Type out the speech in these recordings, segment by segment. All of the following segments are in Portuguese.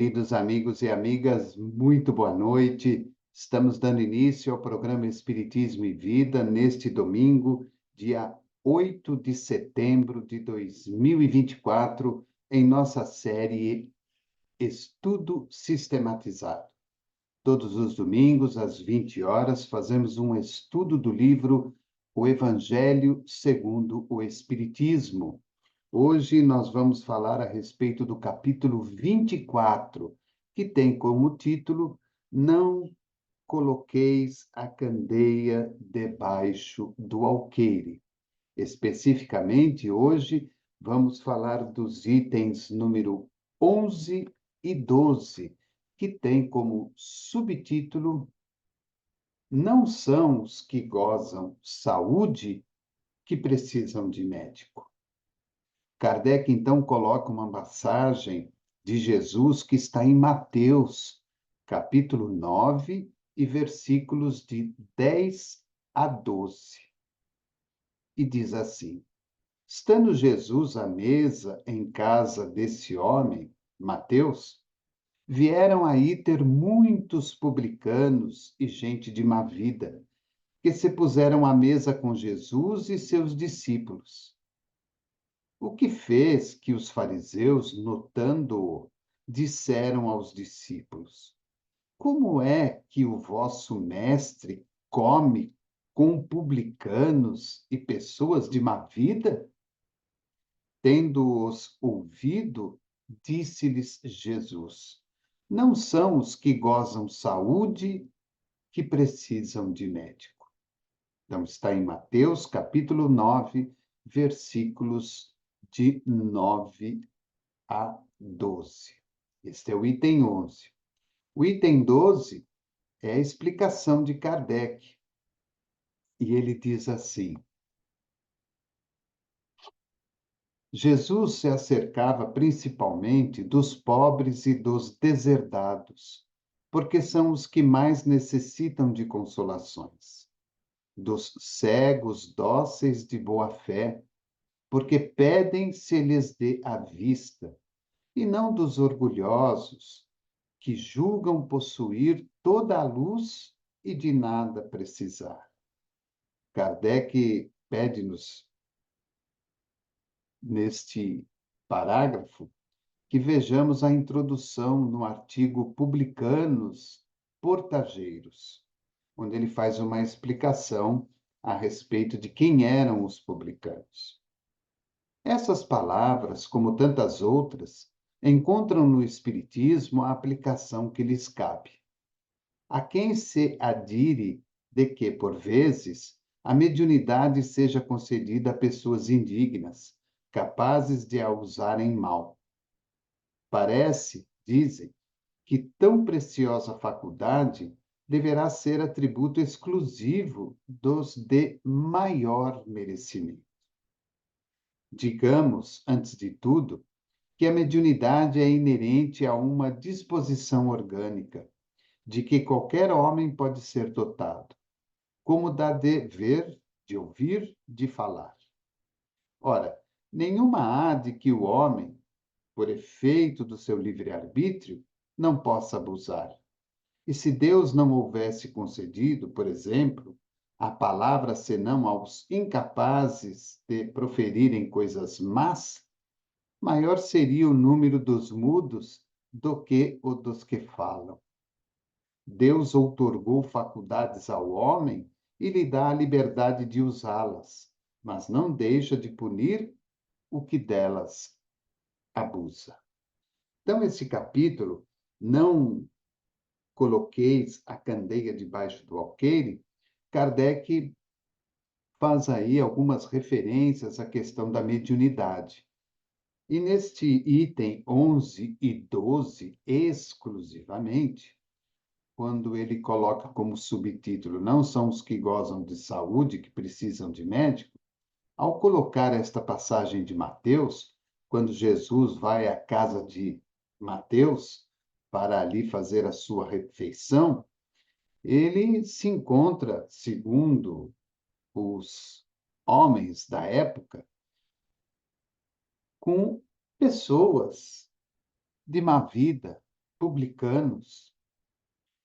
Queridos amigos e amigas, muito boa noite. Estamos dando início ao programa Espiritismo e Vida neste domingo, dia 8 de setembro de 2024, em nossa série Estudo Sistematizado. Todos os domingos, às 20 horas, fazemos um estudo do livro O Evangelho segundo o Espiritismo. Hoje nós vamos falar a respeito do capítulo 24, que tem como título Não coloqueis a candeia debaixo do alqueire. Especificamente, hoje vamos falar dos itens número 11 e 12, que tem como subtítulo Não são os que gozam saúde que precisam de médico. Kardec, então, coloca uma passagem de Jesus que está em Mateus, capítulo 9, e versículos de 10 a 12. E diz assim: Estando Jesus à mesa em casa desse homem, Mateus, vieram aí ter muitos publicanos e gente de má vida, que se puseram à mesa com Jesus e seus discípulos. O que fez que os fariseus, notando-o, disseram aos discípulos: Como é que o vosso mestre come com publicanos e pessoas de má vida? Tendo-os ouvido, disse-lhes Jesus: Não são os que gozam saúde que precisam de médico. Então, está em Mateus, capítulo 9, versículos de 9 a 12. Este é o item 11. O item 12 é a explicação de Kardec. E ele diz assim: Jesus se acercava principalmente dos pobres e dos deserdados, porque são os que mais necessitam de consolações, dos cegos dóceis de boa fé, porque pedem se lhes dê a vista, e não dos orgulhosos, que julgam possuir toda a luz e de nada precisar. Kardec pede-nos, neste parágrafo, que vejamos a introdução no artigo Publicanos Portageiros, onde ele faz uma explicação a respeito de quem eram os publicanos. Essas palavras, como tantas outras, encontram no Espiritismo a aplicação que lhes cabe. A quem se adire de que, por vezes, a mediunidade seja concedida a pessoas indignas, capazes de a usarem mal. Parece, dizem, que tão preciosa faculdade deverá ser atributo exclusivo dos de maior merecimento. Digamos, antes de tudo, que a mediunidade é inerente a uma disposição orgânica, de que qualquer homem pode ser dotado, como da de ver, de ouvir, de falar. Ora, nenhuma há de que o homem, por efeito do seu livre-arbítrio, não possa abusar. E se Deus não houvesse concedido, por exemplo, a palavra senão aos incapazes de proferirem coisas más, maior seria o número dos mudos do que o dos que falam. Deus outorgou faculdades ao homem e lhe dá a liberdade de usá-las, mas não deixa de punir o que delas abusa. Então, esse capítulo, Não coloqueis a candeia debaixo do alqueire, Kardec faz aí algumas referências à questão da mediunidade. E neste item 11 e 12, exclusivamente, quando ele coloca como subtítulo Não são os que gozam de saúde que precisam de médico, ao colocar esta passagem de Mateus, quando Jesus vai à casa de Mateus para ali fazer a sua refeição, ele se encontra, segundo os homens da época, com pessoas de má vida, publicanos.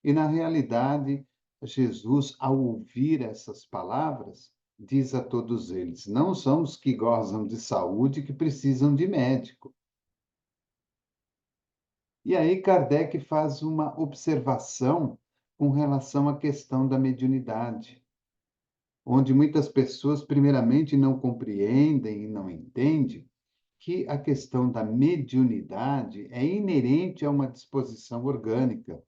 E, na realidade, Jesus, ao ouvir essas palavras, diz a todos eles: não são os que gozam de saúde que precisam de médico. E aí Kardec faz uma observação com relação à questão da mediunidade, onde muitas pessoas, primeiramente, não compreendem e não entendem que a questão da mediunidade é inerente a uma disposição orgânica,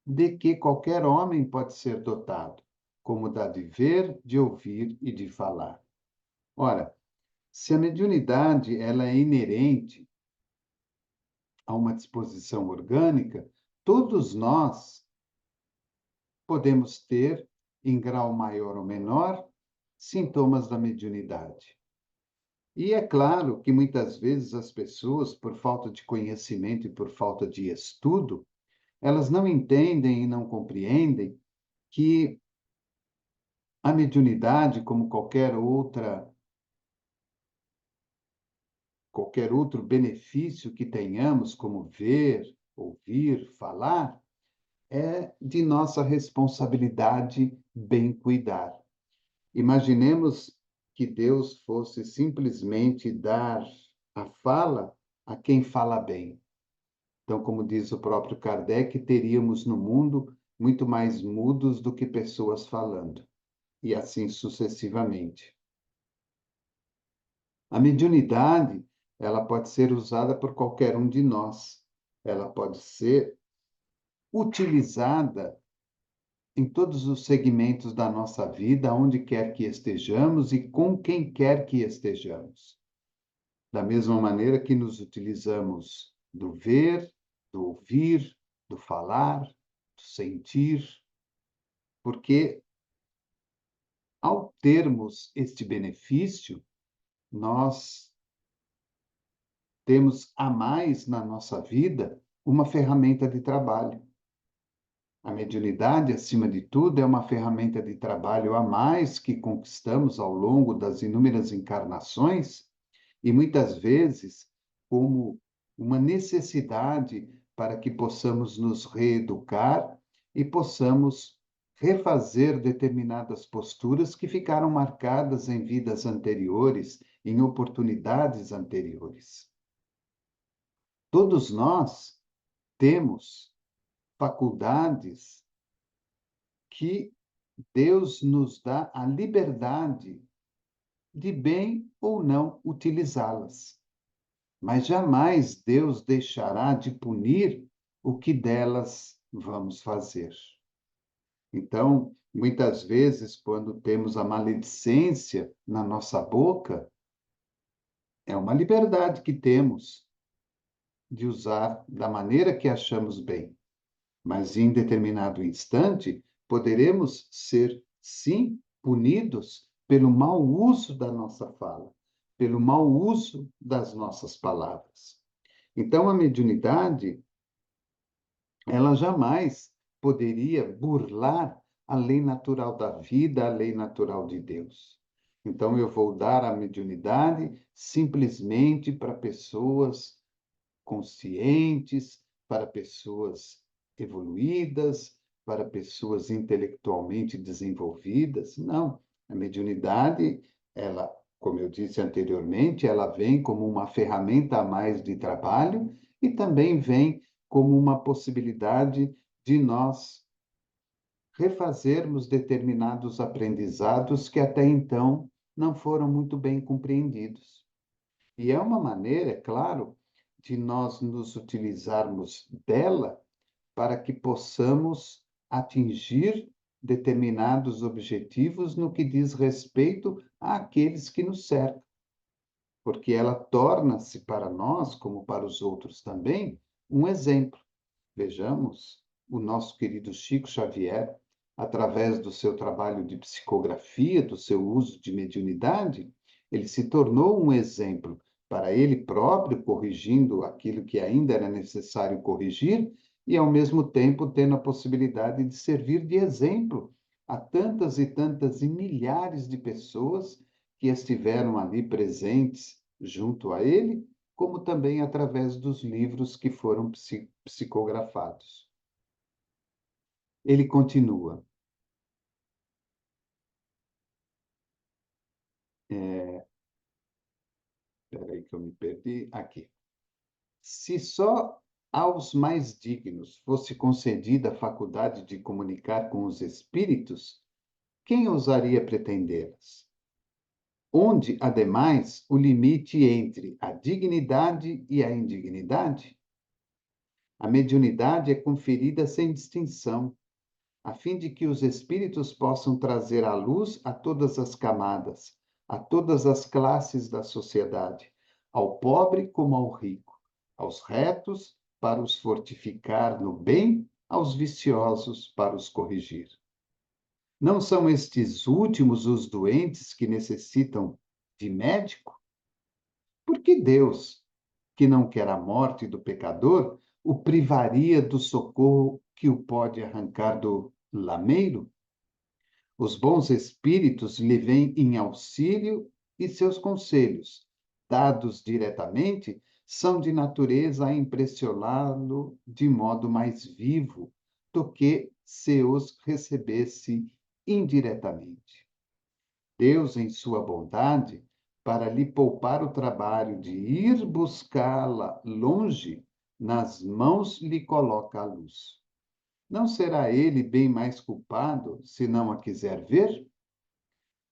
de que qualquer homem pode ser dotado, como da de ver, de ouvir e de falar. Ora, se a mediunidade ela é inerente a uma disposição orgânica, todos nós podemos ter, em grau maior ou menor, sintomas da mediunidade. E é claro que muitas vezes as pessoas, por falta de conhecimento e por falta de estudo, elas não entendem e não compreendem que a mediunidade, como qualquer outro benefício que tenhamos, como ver, ouvir, falar, é de nossa responsabilidade bem cuidar. Imaginemos que Deus fosse simplesmente dar a fala a quem fala bem. Então, como diz o próprio Kardec, teríamos no mundo muito mais mudos do que pessoas falando, e assim sucessivamente. A mediunidade, ela pode ser usada por qualquer um de nós. Ela pode ser utilizada em todos os segmentos da nossa vida, onde quer que estejamos e com quem quer que estejamos. Da mesma maneira que nos utilizamos do ver, do ouvir, do falar, do sentir, porque ao termos este benefício, nós temos a mais na nossa vida uma ferramenta de trabalho. A mediunidade, acima de tudo, é uma ferramenta de trabalho a mais que conquistamos ao longo das inúmeras encarnações e muitas vezes como uma necessidade para que possamos nos reeducar e possamos refazer determinadas posturas que ficaram marcadas em vidas anteriores, em oportunidades anteriores. Todos nós temos faculdades que Deus nos dá a liberdade de bem ou não utilizá-las. Mas jamais Deus deixará de punir o que delas vamos fazer. Então, muitas vezes, quando temos a maledicência na nossa boca, é uma liberdade que temos de usar da maneira que achamos bem. Mas em determinado instante, poderemos ser, sim, punidos pelo mau uso da nossa fala, pelo mau uso das nossas palavras. Então, a mediunidade, ela jamais poderia burlar a lei natural da vida, a lei natural de Deus. Então, eu vou dar a mediunidade simplesmente para pessoas conscientes, para pessoas evoluídas, para pessoas intelectualmente desenvolvidas. Não, a mediunidade, ela, como eu disse anteriormente, ela vem como uma ferramenta a mais de trabalho e também vem como uma possibilidade de nós refazermos determinados aprendizados que até então não foram muito bem compreendidos. E é uma maneira, é claro, de nós nos utilizarmos dela para que possamos atingir determinados objetivos no que diz respeito àqueles que nos cercam, porque ela torna-se para nós, como para os outros também, um exemplo. Vejamos o nosso querido Chico Xavier, através do seu trabalho de psicografia, do seu uso de mediunidade, ele se tornou um exemplo para ele próprio, corrigindo aquilo que ainda era necessário corrigir, e ao mesmo tempo tendo a possibilidade de servir de exemplo a tantas e tantas e milhares de pessoas que estiveram ali presentes junto a ele, como também através dos livros que foram psicografados. Ele continua. Espera aí que eu me perdi. Aqui. Se só aos mais dignos fosse concedida a faculdade de comunicar com os espíritos, quem ousaria pretendê-las? Onde, ademais, o limite entre a dignidade e a indignidade? A mediunidade é conferida sem distinção, a fim de que os espíritos possam trazer à luz a todas as camadas, a todas as classes da sociedade, ao pobre como ao rico, aos retos para os fortificar no bem, aos viciosos para os corrigir. Não são estes últimos os doentes que necessitam de médico? Por que Deus, que não quer a morte do pecador, o privaria do socorro que o pode arrancar do lameiro? Os bons espíritos lhe vêm em auxílio e seus conselhos, dados diretamente, são de natureza a impressioná-lo de modo mais vivo do que se os recebesse indiretamente. Deus, em sua bondade, para lhe poupar o trabalho de ir buscá-la longe, nas mãos lhe coloca a luz. Não será ele bem mais culpado se não a quiser ver?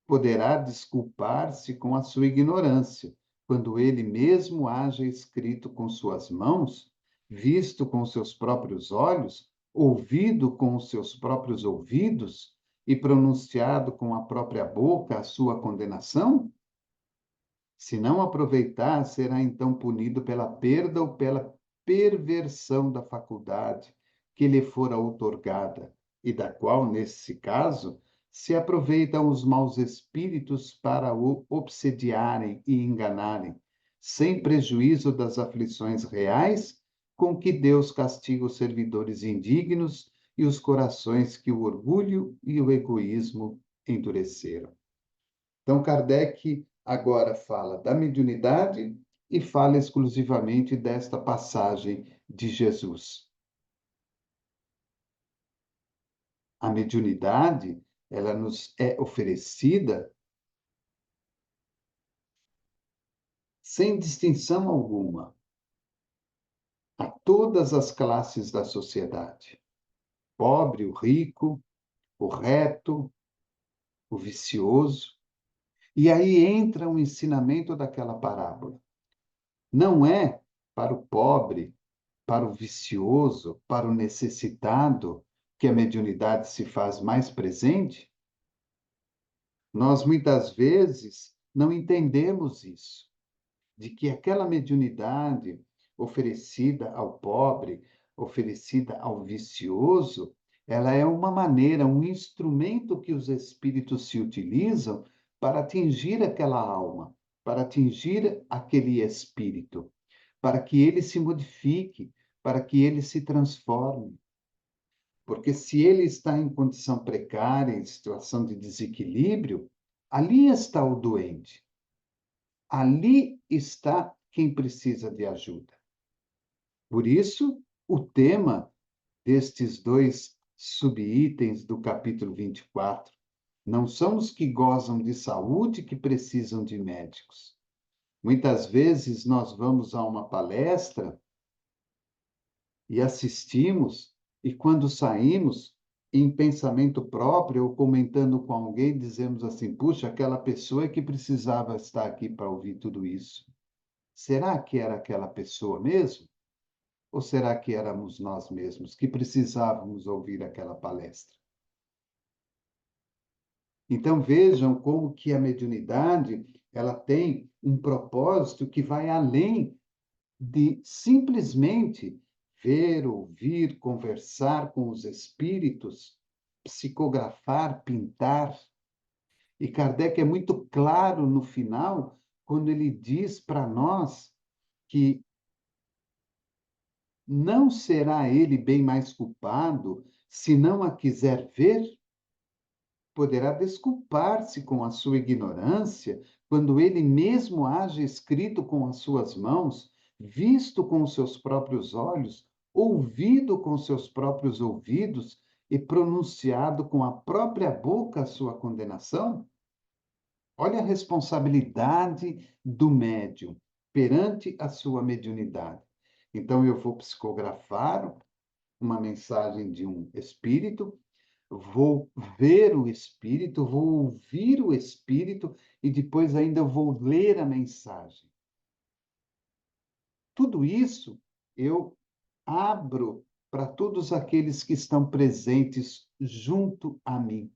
Poderá desculpar-se com a sua ignorância, quando ele mesmo haja escrito com suas mãos, visto com seus próprios olhos, ouvido com os seus próprios ouvidos e pronunciado com a própria boca a sua condenação? Se não aproveitar, será então punido pela perda ou pela perversão da faculdade que lhe fora outorgada, e da qual, nesse caso, se aproveitam os maus espíritos para o obsediarem e enganarem, sem prejuízo das aflições reais com que Deus castiga os servidores indignos e os corações que o orgulho e o egoísmo endureceram. Então, Kardec agora fala da mediunidade e fala exclusivamente desta passagem de Jesus. A mediunidade, ela nos é oferecida sem distinção alguma a todas as classes da sociedade. Pobre, o rico, o reto, o vicioso. E aí entra o ensinamento daquela parábola. Não é para o pobre, para o vicioso, para o necessitado, que a mediunidade se faz mais presente? Nós muitas vezes não entendemos isso, de que aquela mediunidade oferecida ao pobre, oferecida ao vicioso, ela é uma maneira, um instrumento que os espíritos se utilizam para atingir aquela alma, para atingir aquele espírito, para que ele se modifique, para que ele se transforme. Porque se ele está em condição precária, em situação de desequilíbrio, ali está o doente. Ali está quem precisa de ajuda. Por isso, o tema destes dois subitens do capítulo 24 não são os que gozam de saúde que precisam de médicos. Muitas vezes nós vamos a uma palestra e assistimos, e quando saímos, em pensamento próprio ou comentando com alguém, dizemos assim: puxa, aquela pessoa é que precisava estar aqui para ouvir tudo isso. Será que era aquela pessoa mesmo? Ou será que éramos nós mesmos que precisávamos ouvir aquela palestra? Então vejam como que a mediunidade, ela tem um propósito que vai além de simplesmente ver, ouvir, conversar com os espíritos, psicografar, pintar. E Kardec é muito claro no final, quando ele diz para nós que não será ele bem mais culpado se não a quiser ver? Poderá desculpar-se com a sua ignorância quando ele mesmo haja escrito com as suas mãos, visto com os seus próprios olhos, ouvido com os seus próprios ouvidos e pronunciado com a própria boca a sua condenação? Olha a responsabilidade do médium perante a sua mediunidade. Então, eu vou psicografar uma mensagem de um espírito, vou ver o espírito, vou ouvir o espírito e depois ainda vou ler a mensagem. Tudo isso eu abro para todos aqueles que estão presentes junto a mim.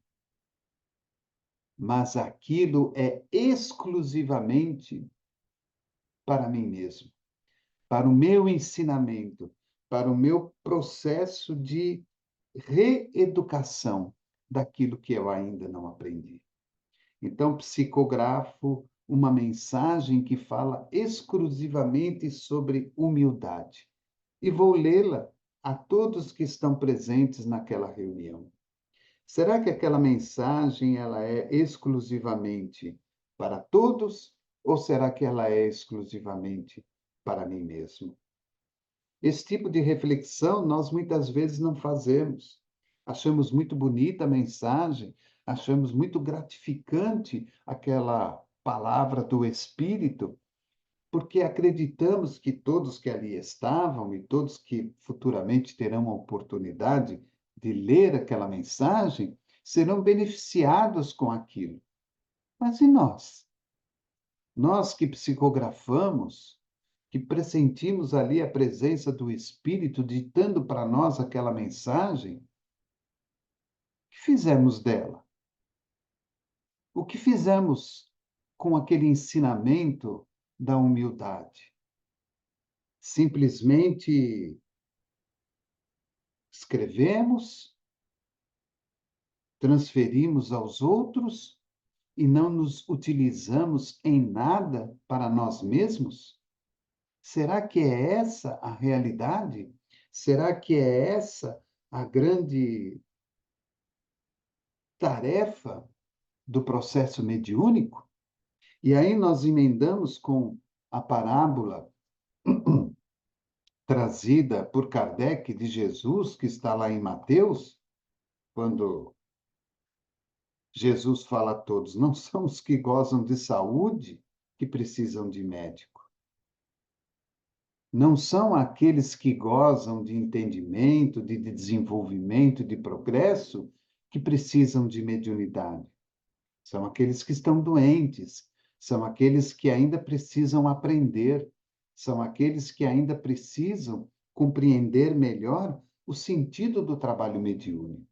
Mas aquilo é exclusivamente para mim mesmo, para o meu ensinamento, para o meu processo de reeducação daquilo que eu ainda não aprendi. Então, psicografo uma mensagem que fala exclusivamente sobre humildade e vou lê-la a todos que estão presentes naquela reunião. Será que aquela mensagem ela é exclusivamente para todos ou será que ela é exclusivamente para mim mesmo? Esse tipo de reflexão nós muitas vezes não fazemos. Achamos muito bonita a mensagem, achamos muito gratificante aquela palavra do Espírito, porque acreditamos que todos que ali estavam e todos que futuramente terão a oportunidade de ler aquela mensagem serão beneficiados com aquilo. Mas e nós? Nós que psicografamos, que pressentimos ali a presença do Espírito ditando para nós aquela mensagem, o que fizemos dela? O que fizemos com aquele ensinamento da humildade? Simplesmente escrevemos, transferimos aos outros e não nos utilizamos em nada para nós mesmos? Será que é essa a realidade? Será que é essa a grande tarefa do processo mediúnico? E aí nós emendamos com a parábola trazida por Kardec de Jesus, que está lá em Mateus, quando Jesus fala a todos: não são os que gozam de saúde que precisam de médico. Não são aqueles que gozam de entendimento, de desenvolvimento, de progresso, que precisam de mediunidade. São aqueles que estão doentes, são aqueles que ainda precisam aprender, são aqueles que ainda precisam compreender melhor o sentido do trabalho mediúnico.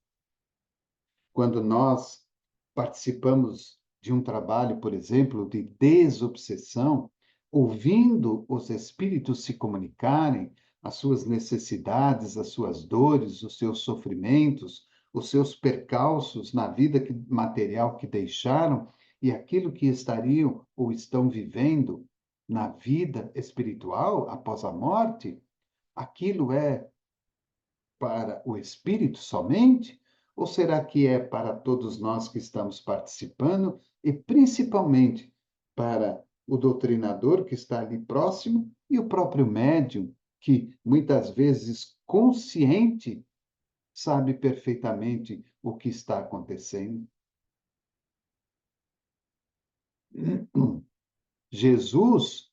Quando nós participamos de um trabalho, por exemplo, de desobsessão, ouvindo os espíritos se comunicarem, as suas necessidades, as suas dores, os seus sofrimentos, os seus percalços na vida material que deixaram e aquilo que estariam ou estão vivendo na vida espiritual após a morte, aquilo é para o espírito somente? Ou será que é para todos nós que estamos participando e principalmente para o doutrinador que está ali próximo e o próprio médium, que muitas vezes consciente sabe perfeitamente o que está acontecendo? Jesus,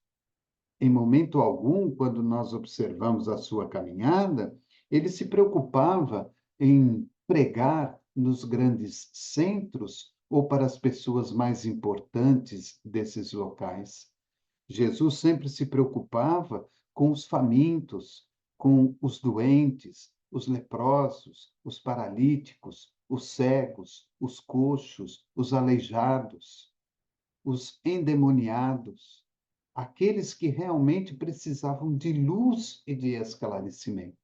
em momento algum, quando nós observamos a sua caminhada, ele se preocupava em pregar nos grandes centros ou para as pessoas mais importantes desses locais. Jesus sempre se preocupava com os famintos, com os doentes, os leprosos, os paralíticos, os cegos, os coxos, os aleijados, os endemoniados, aqueles que realmente precisavam de luz e de esclarecimento.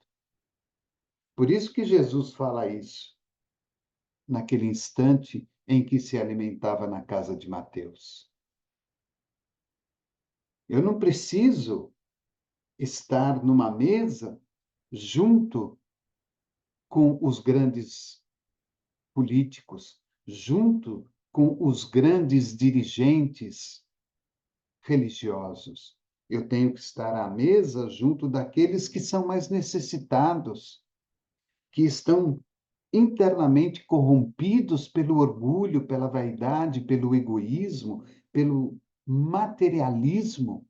Por isso que Jesus fala isso naquele instante em que se alimentava na casa de Mateus. Eu não preciso estar numa mesa junto com os grandes políticos, junto com os grandes dirigentes religiosos. Eu tenho que estar à mesa junto daqueles que são mais necessitados, que estão internamente corrompidos pelo orgulho, pela vaidade, pelo egoísmo, pelo materialismo,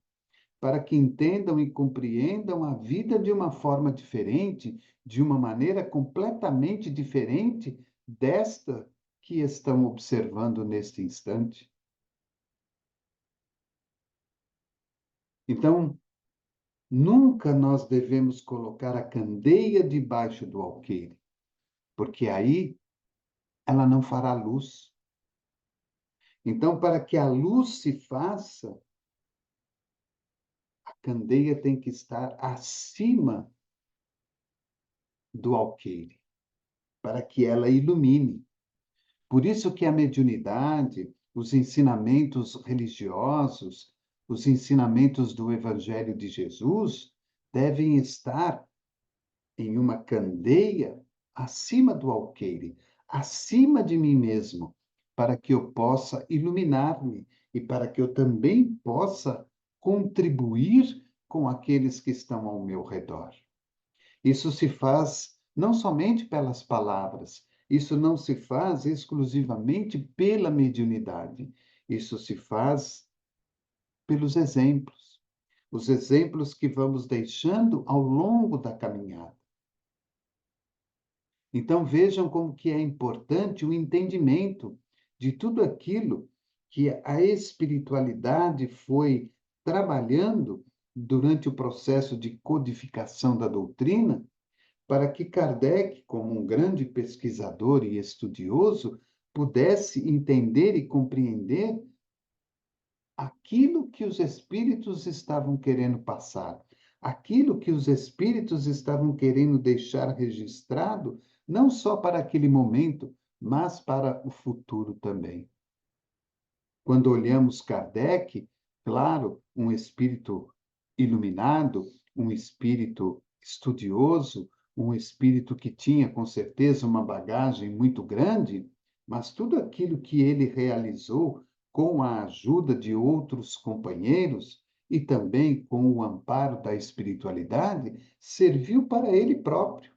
para que entendam e compreendam a vida de uma forma diferente, de uma maneira completamente diferente desta que estão observando neste instante. Então, nunca nós devemos colocar a candeia debaixo do alqueire, porque aí ela não fará luz. Então, para que a luz se faça, a candeia tem que estar acima do alqueire, para que ela ilumine. Por isso que a mediunidade, os ensinamentos religiosos, os ensinamentos do Evangelho de Jesus devem estar em uma candeia acima do alqueire, acima de mim mesmo, para que eu possa iluminar-me e para que eu também possa contribuir com aqueles que estão ao meu redor. Isso se faz não somente pelas palavras, isso não se faz exclusivamente pela mediunidade, isso se faz pelos exemplos, os exemplos que vamos deixando ao longo da caminhada. Então vejam como que é importante o entendimento de tudo aquilo que a espiritualidade foi trabalhando durante o processo de codificação da doutrina, para que Kardec, como um grande pesquisador e estudioso, pudesse entender e compreender aquilo que os espíritos estavam querendo passar, aquilo que os espíritos estavam querendo deixar registrado, não só para aquele momento, mas para o futuro também. Quando olhamos Kardec, claro, um espírito iluminado, um espírito estudioso, um espírito que tinha, com certeza, uma bagagem muito grande, mas tudo aquilo que ele realizou com a ajuda de outros companheiros e também com o amparo da espiritualidade, serviu para ele próprio,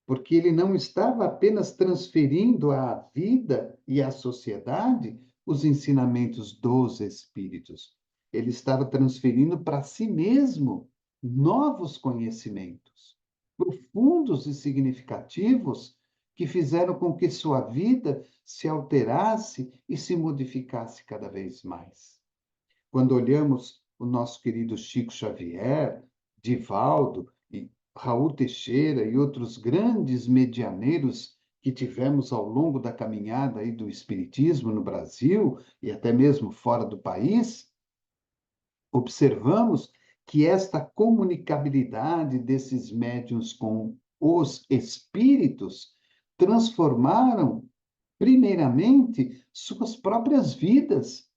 porque ele não estava apenas transferindo à vida e à sociedade os ensinamentos dos espíritos. Ele estava transferindo para si mesmo novos conhecimentos, profundos e significativos, que fizeram com que sua vida se alterasse e se modificasse cada vez mais. Quando olhamos o nosso querido Chico Xavier, Divaldo e Raul Teixeira e outros grandes medianeiros que tivemos ao longo da caminhada aí do espiritismo no Brasil e até mesmo fora do país, observamos que esta comunicabilidade desses médiuns com os espíritos transformaram, primeiramente, suas próprias vidas,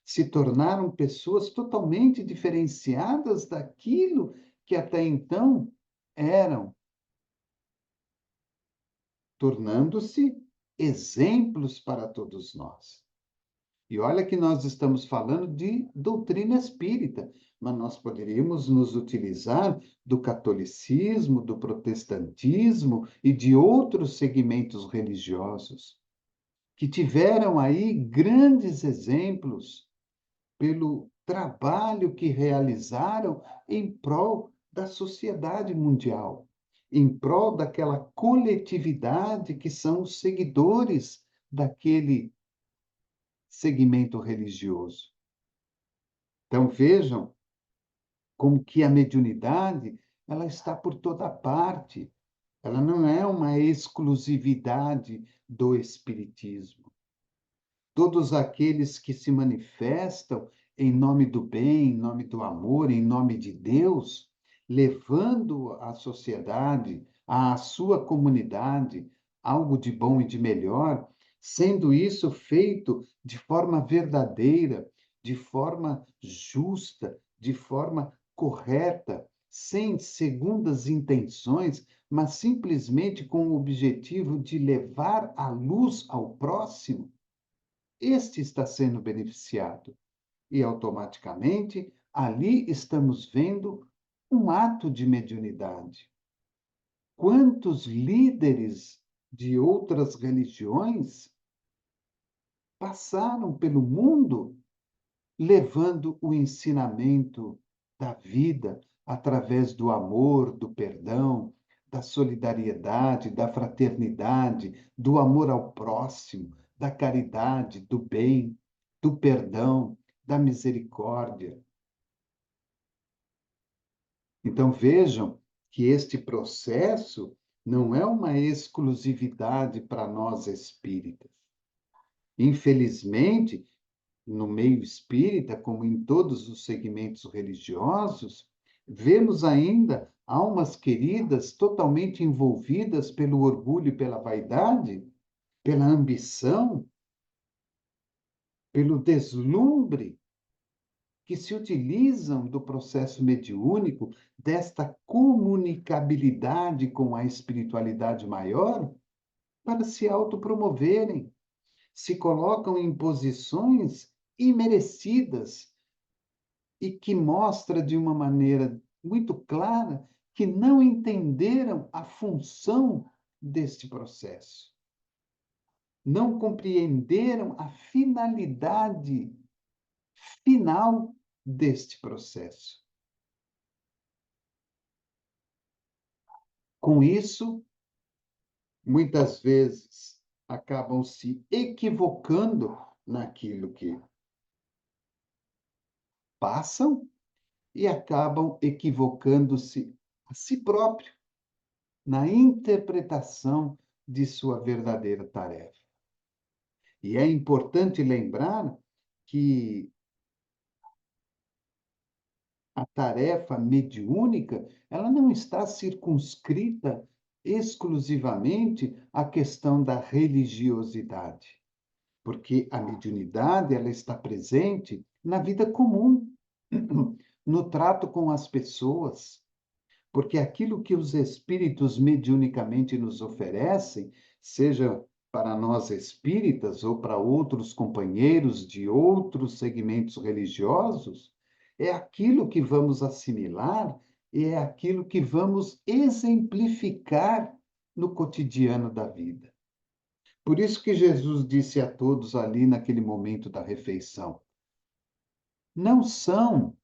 se tornaram pessoas totalmente diferenciadas daquilo que até então eram, tornando-se exemplos para todos nós. E olha que nós estamos falando de doutrina espírita, mas nós poderíamos nos utilizar do catolicismo, do protestantismo e de outros segmentos religiosos, que tiveram aí grandes exemplos pelo trabalho que realizaram em prol da sociedade mundial, em prol daquela coletividade que são os seguidores daquele segmento religioso. Então vejam como que a mediunidade, ela está por toda parte. Ela não é uma exclusividade do espiritismo. Todos aqueles que se manifestam em nome do bem, em nome do amor, em nome de Deus, levando à sociedade, à sua comunidade, algo de bom e de melhor, sendo isso feito de forma verdadeira, de forma justa, de forma correta, sem segundas intenções, mas simplesmente com o objetivo de levar a luz ao próximo, este está sendo beneficiado e automaticamente ali estamos vendo um ato de mediunidade. Quantos líderes de outras religiões passaram pelo mundo levando o ensinamento da vida através do amor, do perdão, da solidariedade, da fraternidade, do amor ao próximo, da caridade, do bem, do perdão, da misericórdia. Então vejam que este processo não é uma exclusividade para nós espíritas. Infelizmente, no meio espírita, como em todos os segmentos religiosos, vemos ainda almas queridas totalmente envolvidas pelo orgulho e pela vaidade, pela ambição, pelo deslumbre, que se utilizam do processo mediúnico, desta comunicabilidade com a espiritualidade maior, para se autopromoverem, se colocam em posições imerecidas e que mostra de uma maneira muito clara que não entenderam a função deste processo. Não compreenderam a finalidade final deste processo. Com isso, muitas vezes acabam se equivocando naquilo que passam e acabam equivocando-se a si próprio na interpretação de sua verdadeira tarefa. E é importante lembrar que a tarefa mediúnica, ela não está circunscrita exclusivamente à questão da religiosidade, porque a mediunidade ela está presente na vida comum, no trato com as pessoas, porque aquilo que os espíritos mediunicamente nos oferecem, seja para nós espíritas ou para outros companheiros de outros segmentos religiosos, é aquilo que vamos assimilar e é aquilo que vamos exemplificar no cotidiano da vida. Por isso que Jesus disse a todos ali naquele momento da refeição: não são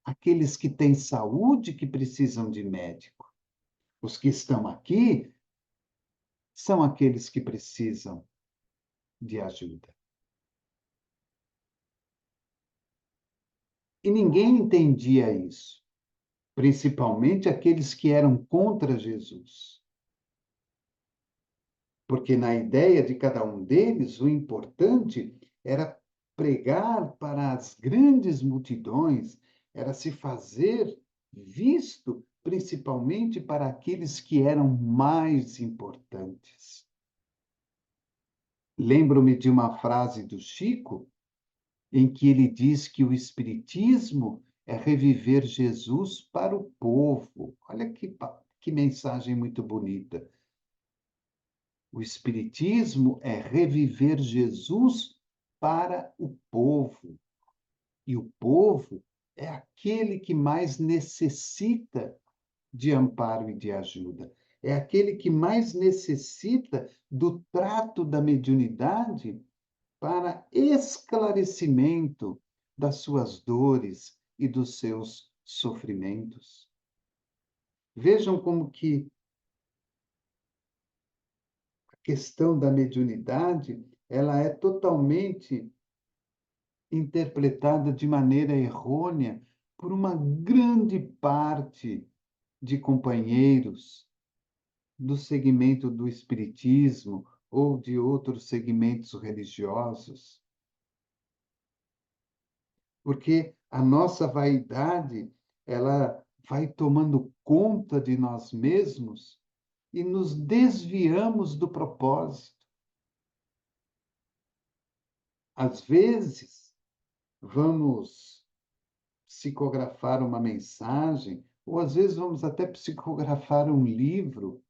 aqueles que têm saúde que precisam de médico. Os que estão aqui são aqueles que precisam de ajuda. E ninguém entendia isso, principalmente aqueles que eram contra Jesus. Porque na ideia de cada um deles, o importante era pregar para as grandes multidões, era se fazer visto principalmente para aqueles que eram mais importantes. Lembro-me de uma frase do Chico, em que ele diz que o Espiritismo é reviver Jesus para o povo. Olha que mensagem muito bonita. O Espiritismo é reviver Jesus para o povo. E o povo é aquele que mais necessita de amparo e de ajuda. É aquele que mais necessita do trato da mediunidade para esclarecimento das suas dores e dos seus sofrimentos. Vejam como que a questão da mediunidade, ela é totalmente interpretada de maneira errônea por uma grande parte de companheiros do segmento do espiritismo ou de outros segmentos religiosos. Porque a nossa vaidade, ela vai tomando conta de nós mesmos e nos desviamos do propósito. Às vezes, vamos psicografar uma mensagem, ou às vezes vamos até psicografar um livro,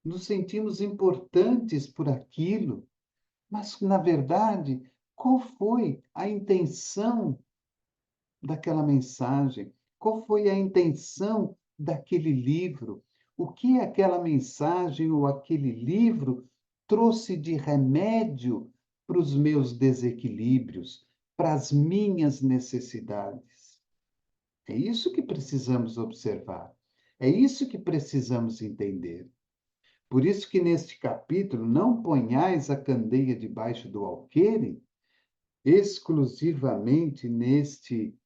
nos sentimos importantes por aquilo, mas, na verdade, qual foi a intenção daquela mensagem? Qual foi a intenção daquele livro? O que aquela mensagem ou aquele livro trouxe de remédio para os meus desequilíbrios, para as minhas necessidades? É isso que precisamos observar. É isso que precisamos entender. Por isso que neste capítulo, não ponhais a candeia debaixo do alqueire, exclusivamente neste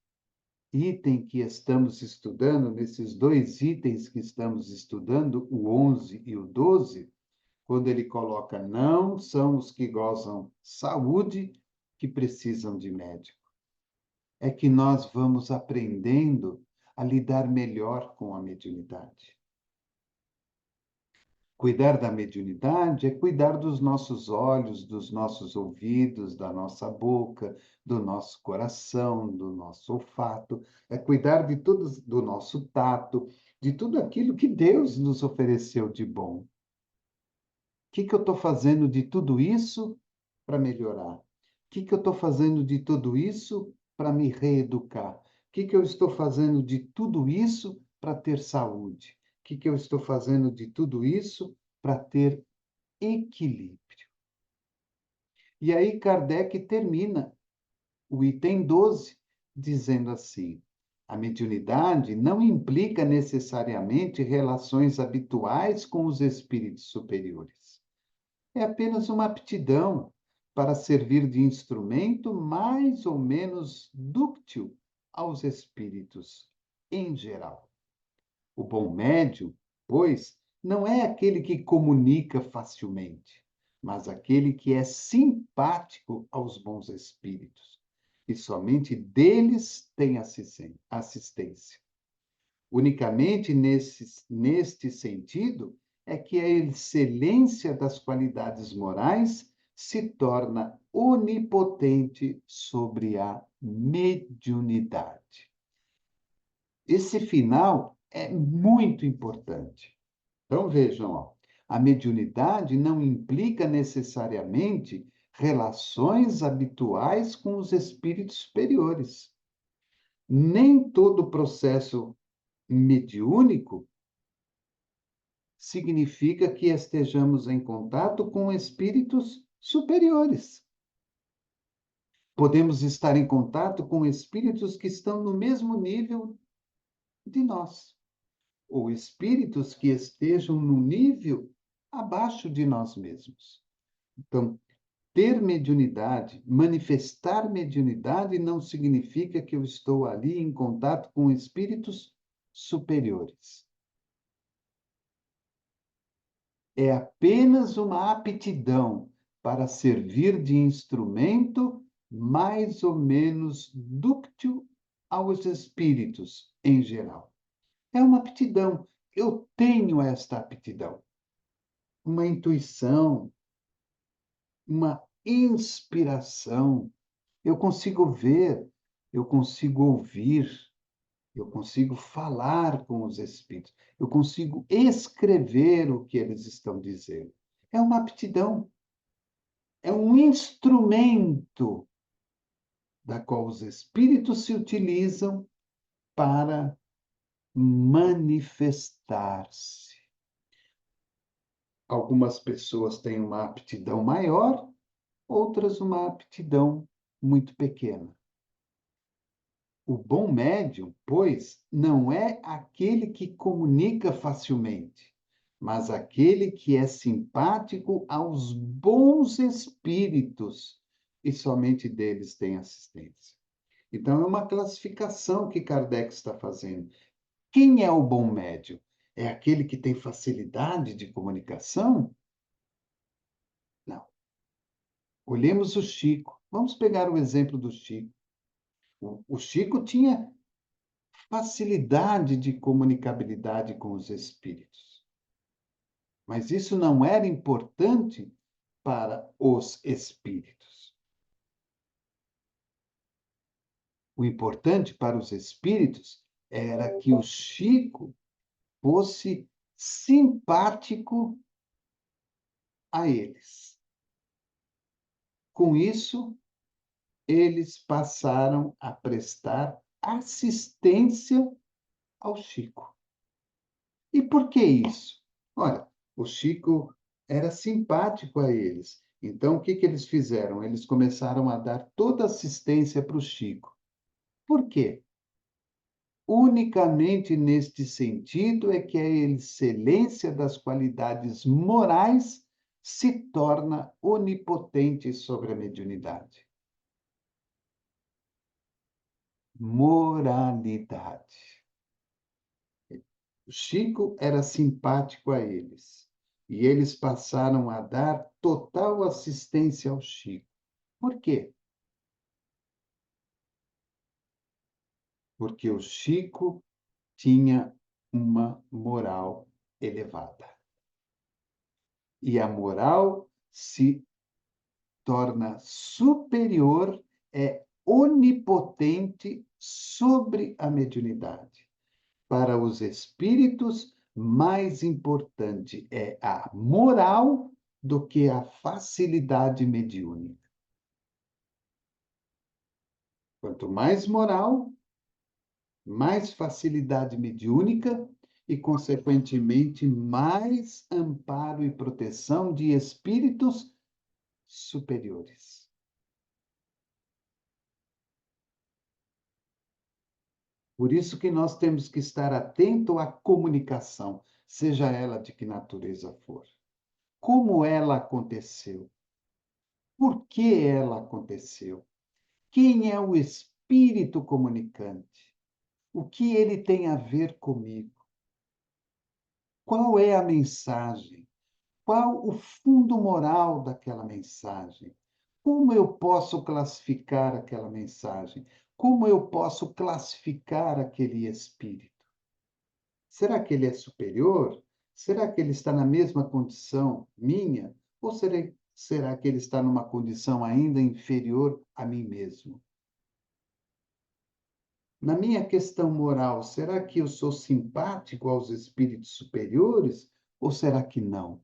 item que estamos estudando, nesses dois itens que estamos estudando, o 11 e o 12, quando ele coloca: não são os que gozam saúde que precisam de médico. É que nós vamos aprendendo a lidar melhor com a mediunidade. Cuidar da mediunidade é cuidar dos nossos olhos, dos nossos ouvidos, da nossa boca, do nosso coração, do nosso olfato, é cuidar de tudo, do nosso tato, de tudo aquilo que Deus nos ofereceu de bom. O que eu estou fazendo de tudo isso para melhorar? O que eu estou fazendo de tudo isso para me reeducar? O que eu estou fazendo de tudo isso para ter saúde? O que eu estou fazendo de tudo isso para ter equilíbrio? E aí Kardec termina o item 12 dizendo assim: a mediunidade não implica necessariamente relações habituais com os espíritos superiores. É apenas uma aptidão para servir de instrumento mais ou menos dúctil aos espíritos em geral. O bom médium, pois, não é aquele que comunica facilmente, mas aquele que é simpático aos bons espíritos, e somente deles tem assistência. Unicamente neste sentido é que a excelência das qualidades morais se torna onipotente sobre a mediunidade. Esse final é muito importante. Então, vejam, ó, a mediunidade não implica necessariamente relações habituais com os espíritos superiores. Nem todo processo mediúnico significa que estejamos em contato com espíritos superiores. Podemos estar em contato com espíritos que estão no mesmo nível de nós, ou espíritos que estejam no nível abaixo de nós mesmos. Então, ter mediunidade, manifestar mediunidade, não significa que eu estou ali em contato com espíritos superiores. É apenas uma aptidão para servir de instrumento mais ou menos dúctil aos espíritos em geral. É uma aptidão. Eu tenho esta aptidão. Uma intuição, uma inspiração. Eu consigo ver, eu consigo ouvir, eu consigo falar com os espíritos, eu consigo escrever o que eles estão dizendo. É uma aptidão, é um instrumento da qual os espíritos se utilizam para manifestar-se. Algumas pessoas têm uma aptidão maior, outras uma aptidão muito pequena. O bom médium, pois, não é aquele que comunica facilmente, mas aquele que é simpático aos bons espíritos e somente deles tem assistência. Então, é uma classificação que Kardec está fazendo. Quem é o bom médium? É aquele que tem facilidade de comunicação? Não. Olhemos o Chico. Vamos pegar o exemplo do Chico. O Chico tinha facilidade de comunicabilidade com os espíritos. Mas isso não era importante para os espíritos. O importante para os espíritos era que o Chico fosse simpático a eles. Com isso, eles passaram a prestar assistência ao Chico. E por que isso? Olha, o Chico era simpático a eles. Então, o que que eles fizeram? Eles começaram a dar toda assistência para o Chico. Por quê? Unicamente neste sentido é que a excelência das qualidades morais se torna onipotente sobre a mediunidade. Moralidade. O Chico era simpático a eles e eles passaram a dar total assistência ao Chico. Por quê? Porque o Chico tinha uma moral elevada. E a moral se torna superior, é onipotente sobre a mediunidade. Para os espíritos, mais importante é a moral do que a facilidade mediúnica. Quanto mais moral, mais facilidade mediúnica e, consequentemente, mais amparo e proteção de espíritos superiores. Por isso que nós temos que estar atento à comunicação, seja ela de que natureza for. Como ela aconteceu? Por que ela aconteceu? Quem é o espírito comunicante? O que ele tem a ver comigo? Qual é a mensagem? Qual o fundo moral daquela mensagem? Como eu posso classificar aquela mensagem? Como eu posso classificar aquele espírito? Será que ele é superior? Será que ele está na mesma condição minha? Ou será que ele está numa condição ainda inferior a mim mesmo? Na minha questão moral, será que eu sou simpático aos espíritos superiores? Ou será que não?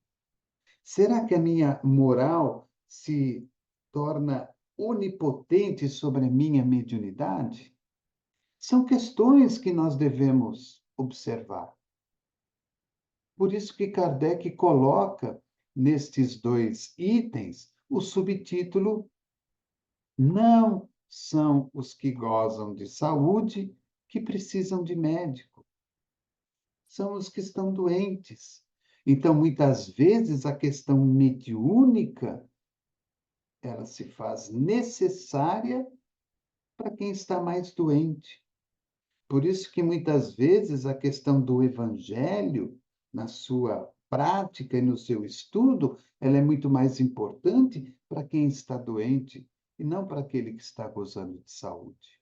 Será que a minha moral se torna onipotente sobre a minha mediunidade? São questões que nós devemos observar. Por isso que Kardec coloca nestes dois itens o subtítulo: não são os que gozam de saúde que precisam de médico, são os que estão doentes. Então, muitas vezes, a questão mediúnica, ela se faz necessária para quem está mais doente. Por isso que muitas vezes a questão do evangelho, na sua prática e no seu estudo, ela é muito mais importante para quem está doente e não para aquele que está gozando de saúde.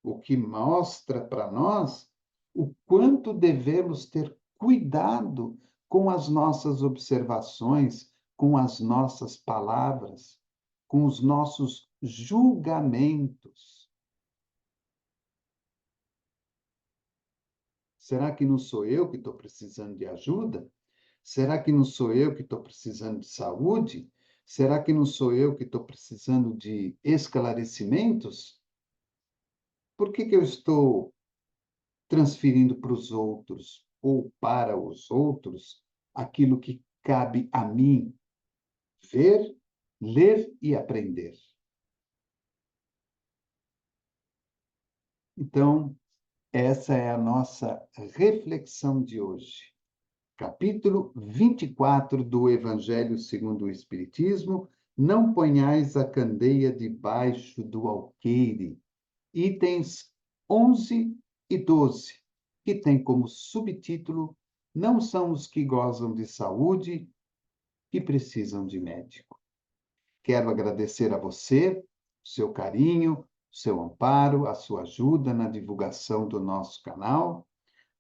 O que mostra para nós o quanto devemos ter cuidado com as nossas observações, com as nossas palavras, com os nossos julgamentos. Será que não sou eu que estou precisando de ajuda? Será que não sou eu que estou precisando de saúde? Será que não sou eu que estou precisando de esclarecimentos? Por que que eu estou transferindo para os outros ou para os outros aquilo que cabe a mim ver, ler e aprender? Então, essa é a nossa reflexão de hoje. Capítulo 24 do Evangelho segundo o Espiritismo, não ponhais a candeia debaixo do alqueire. Itens 11 e 12, que tem como subtítulo, não são os que gozam de saúde que precisam de médico. Quero agradecer a você, o seu carinho, o seu amparo, a sua ajuda na divulgação do nosso canal.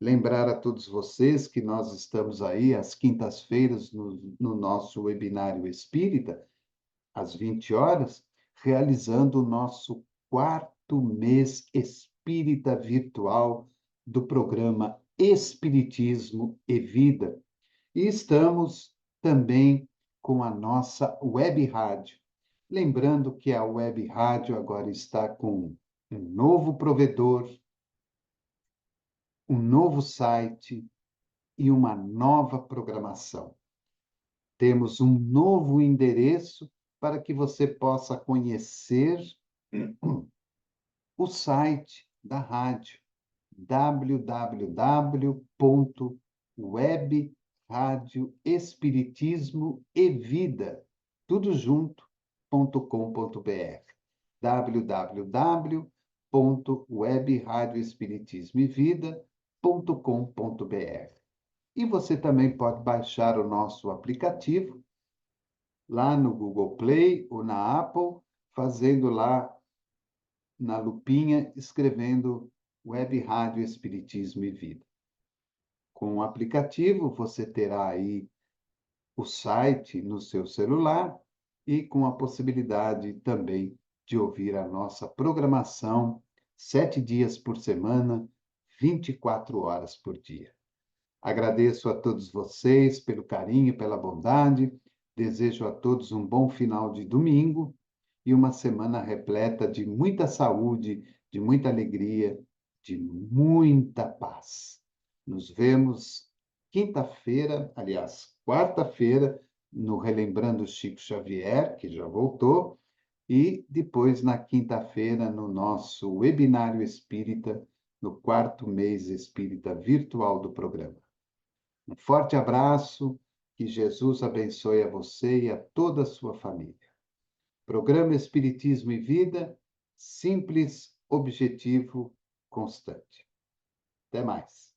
Lembrar a todos vocês que nós estamos aí às quintas-feiras no nosso webinário espírita, às 20 horas, realizando o nosso quarto mês espírita virtual do programa Espiritismo e Vida. E estamos também com a nossa web rádio. Lembrando que a web rádio agora está com um novo provedor, um novo site e uma nova programação. Temos um novo endereço para que você possa conhecer o site da rádio www.webradioespiritismoevida, tudo junto.com.br. www.webradioespiritismoevida.com.br. E você também pode baixar o nosso aplicativo lá no Google Play ou na Apple, fazendo lá na lupinha, escrevendo Web Rádio Espiritismo e Vida. Com o aplicativo, você terá aí o site no seu celular e com a possibilidade também de ouvir a nossa programação 7 dias por semana, 24 horas por dia. Agradeço a todos vocês pelo carinho, pela bondade. Desejo a todos um bom final de domingo e uma semana repleta de muita saúde, de muita alegria, de muita paz. Nos vemos quinta-feira, aliás, quarta-feira, no Relembrando Chico Xavier, que já voltou, e depois na quinta-feira no nosso webinário espírita, no quarto mês espírita virtual do programa. Um forte abraço, que Jesus abençoe a você e a toda a sua família. Programa Espiritismo e Vida, simples, objetivo, constante. Até mais.